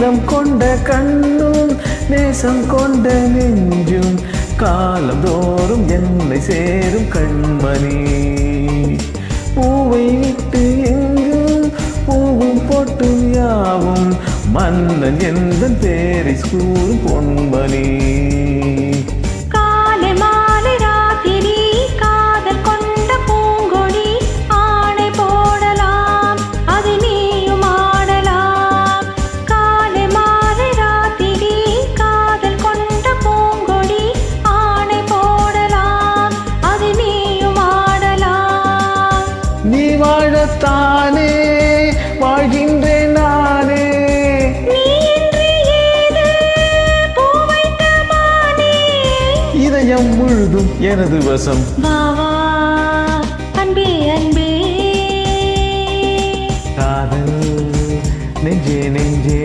நீளம் கொண்ட கண்ணும் நேசம் கொண்ட நெஞ்சும் காலந்தோறும் என்னை சேரும் கண்மணி. பூவை விட்டு எங்கும் பூவும் போட்டும் யாவும் மன்னன் எந்த பேரை கூறும் பொன்மணி. நீ வாழத்தானே வாழ்கின்றேன் நானே, இதயம் முழுதும் எனது வசம். அன்பே அன்பே காதல் நெஞ்சே நெஞ்சே